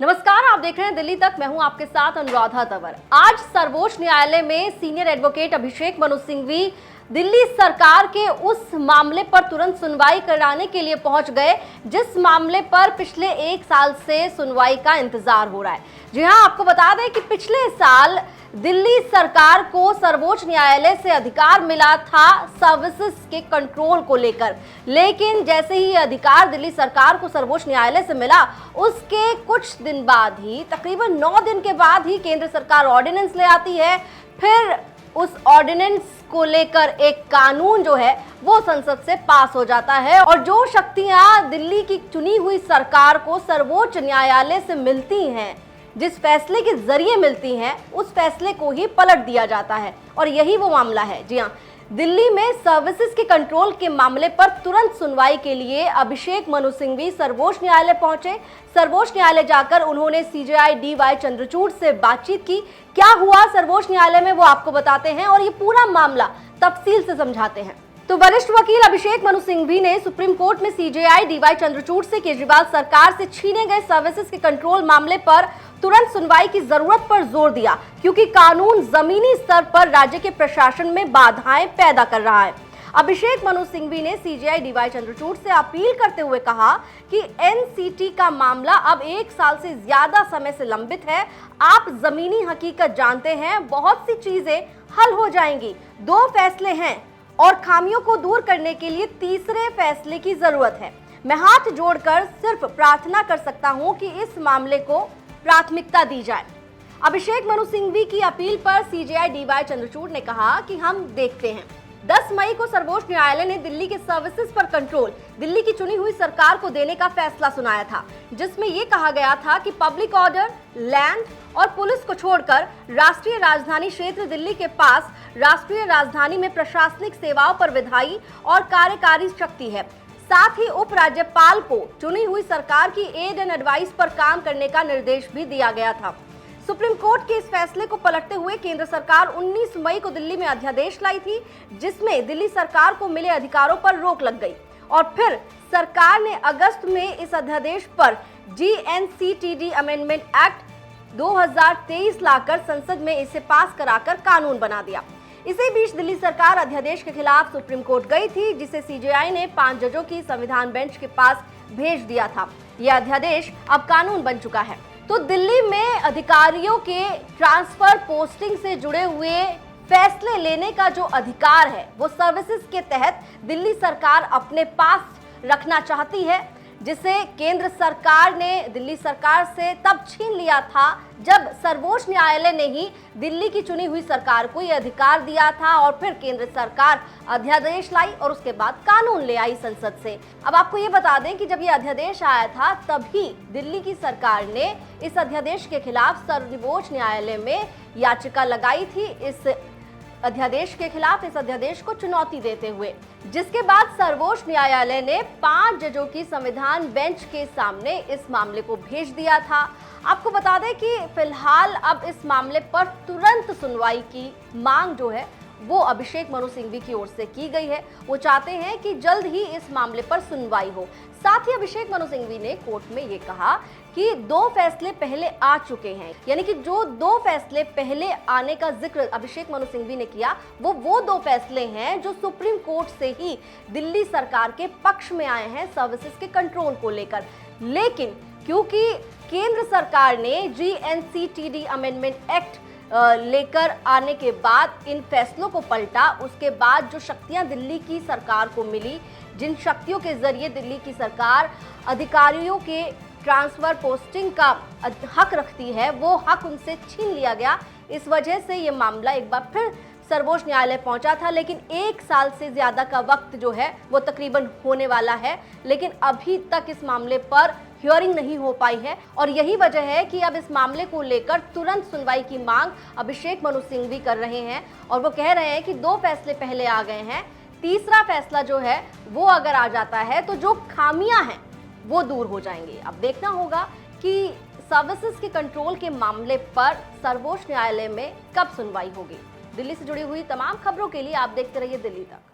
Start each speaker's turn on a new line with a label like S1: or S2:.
S1: नमस्कार, आप देख रहे हैं दिल्ली तक। मैं हूं आपके साथ अनुराधा तंवर। आज सर्वोच्च न्यायालय में सीनियर एडवोकेट अभिषेक मनु सिंघवी दिल्ली सरकार के उस मामले पर तुरंत सुनवाई कराने के लिए पहुंच गए जिस मामले पर पिछले 1 साल से सुनवाई का इंतजार हो रहा है। जी हां, आपको बता दें कि पिछले साल दिल्ली सरकार को सर्वोच्च न्यायालय से अधिकार मिला था सर्विसेज के कंट्रोल को लेकर, लेकिन जैसे ही अधिकार दिल्ली सरकार को सर्वोच्च न्यायालय से मिला उसके कुछ दिन बाद ही, तकरीबन 9 दिन के बाद ही केंद्र सरकार ऑर्डिनेंस ले आती है। फिर उस ऑर्डिनेंस को लेकर एक कानून जो है वो संसद से पास हो जाता है और जो शक्तियां दिल्ली की चुनी हुई सरकार को सर्वोच्च न्यायालय से मिलती हैं, जिस फैसले के जरिए मिलती हैं, उस फैसले को ही पलट दिया जाता है और यही वो मामला है। जी हां, दिल्ली में सर्विसेज के कंट्रोल के मामले पर तुरंत सुनवाई के लिए अभिषेक मनु सिंघवी सर्वोच्च न्यायालय पहुंचे। सर्वोच्च न्यायालय जाकर उन्होंने सीजेआई डी.वाई. चंद्रचूड़ से बातचीत की। क्या हुआ सर्वोच्च न्यायालय में वो आपको बताते हैं और ये पूरा मामला तफसील से समझाते हैं। तो वरिष्ठ वकील अभिषेक मनु सिंघवी ने सुप्रीम कोर्ट में सीजेआई डी.वाई. चंद्रचूड़ से केजरीवाल सरकार से छीने गए सर्विसेज के कंट्रोल मामले पर तुरंत सुनवाई की जरूरत पर जोर दिया, क्योंकि कानून जमीनी स्तर पर राज्य के प्रशासन में बाधाएं पैदा कर रहा है। अभिषेक मनु सिंघवी ने सीजेआई डी.वाई. चंद्रचूड़ से अपील करते हुए कहा कि एनसीटी का मामला अब 1 साल से ज्यादा समय से लंबित है। आप जमीनी हकीकत जानते हैं, बहुत सी चीजें हल हो जाएंगी। 2 फैसले हैं और खामियों को दूर करने के लिए तीसरे फैसले की जरूरत है। मैं हाथ जोड़कर सिर्फ प्रार्थना कर सकता हूं कि इस मामले को प्राथमिकता दी जाए। अभिषेक मनु सिंघवी की अपील पर सीजेआई डी.वाई. चंद्रचूड़ ने कहा कि हम देखते हैं। 10 मई को सर्वोच्च न्यायालय ने दिल्ली के सर्विसेज पर कंट्रोल दिल्ली की चुनी हुई सरकार को देने का फैसला सुनाया था, जिसमें यह कहा गया था कि पब्लिक ऑर्डर, लैंड और पुलिस को छोड़कर राष्ट्रीय राजधानी क्षेत्र दिल्ली के पास राष्ट्रीय राजधानी में प्रशासनिक सेवाओं पर विधायी और कार्यकारी शक्ति है। साथ ही उपराज्यपाल को चुनी हुई सरकार की एड एंड एडवाइस पर काम करने का निर्देश भी दिया गया था। सुप्रीम कोर्ट के इस फैसले को पलटते हुए केंद्र सरकार 19 मई को दिल्ली में अध्यादेश लाई थी, जिसमें दिल्ली सरकार को मिले अधिकारों पर रोक लग गई और फिर सरकार ने अगस्त में इस अध्यादेश पर जीएनसीटीडी अमेंडमेंट एक्ट 2023 लाकर संसद में इसे पास कराकर कानून बना दिया। इसी बीच दिल्ली सरकार अध्यादेश के खिलाफ सुप्रीम कोर्ट गई थी, जिसे सीजेआई ने 5 जजों की संविधान बेंच के पास भेज दिया था। यह अध्यादेश अब कानून बन चुका है। तो दिल्ली में अधिकारियों के ट्रांसफर पोस्टिंग से जुड़े हुए फैसले लेने का जो अधिकार है वो सर्विसेज के तहत दिल्ली सरकार अपने पास रखना चाहती है, जिसे केंद्र सरकार ने दिल्ली सरकार से तब छीन लिया था जब सर्वोच्च न्यायालय ने ही दिल्ली की चुनी हुई सरकार को यह अधिकार दिया था और फिर केंद्र सरकार अध्यादेश लाई और उसके बाद कानून ले आई संसद से। अब आपको ये बता दें कि जब ये अध्यादेश आया था तभी दिल्ली की सरकार ने इस अध्यादेश के खिलाफ सर्वोच्च न्यायालय में याचिका लगाई थी, इस अध्यादेश के खिलाफ, इस अध्यादेश को चुनौती देते हुए, जिसके बाद सर्वोच्च न्यायालय ने 5 जजों की संविधान बेंच के सामने इस मामले को भेज दिया था। आपको बता दें कि फिलहाल अब इस मामले पर तुरंत सुनवाई की मांग जो है वो अभिषेक मनु सिंघवी की ओर से की गई है। वो चाहते हैं कि जल्द ही इस मामले पर सुनवाई हो। साथ ही अभिषेक मनु सिंघवी ने कोर्ट में ये कहा कि 2 फैसले पहले आ चुके हैं, यानी कि जो 2 फैसले पहले आने का जिक्र अभिषेक मनु सिंघवी ने किया वो 2 फैसले हैं जो सुप्रीम कोर्ट से ही दिल्ली सरकार के पक्ष में आए हैं सर्विसेज के कंट्रोल को लेकर। लेकिन क्योंकि केंद्र सरकार ने जीएनसीटीडी अमेंडमेंट एक्ट लेकर आने के बाद इन फैसलों को पलटा, उसके बाद जो शक्तियां दिल्ली की सरकार को मिली, जिन शक्तियों के जरिए दिल्ली की सरकार अधिकारियों के ट्रांसफर पोस्टिंग का हक रखती है, वो हक उनसे छीन लिया गया। इस वजह से ये मामला एक बार फिर सर्वोच्च न्यायालय पहुंचा था, लेकिन 1 साल से ज्यादा का वक्त जो है वो तकरीबन होने वाला है, लेकिन अभी तक इस मामले पर हियरिंग नहीं हो पाई है और यही वजह है कि अब इस मामले को लेकर तुरंत सुनवाई की मांग अभिषेक मनु सिंघवी कर रहे हैं और वो कह रहे हैं कि 2 फैसले पहले आ गए हैं, तीसरा फैसला जो है वो अगर आ जाता है तो जो खामियां हैं वो दूर हो जाएंगी। अब देखना होगा कि सर्विसेज के कंट्रोल के मामले पर सर्वोच्च न्यायालय में कब सुनवाई होगी। दिल्ली से जुड़ी हुई तमाम खबरों के लिए आप देखते रहिए दिल्ली तक।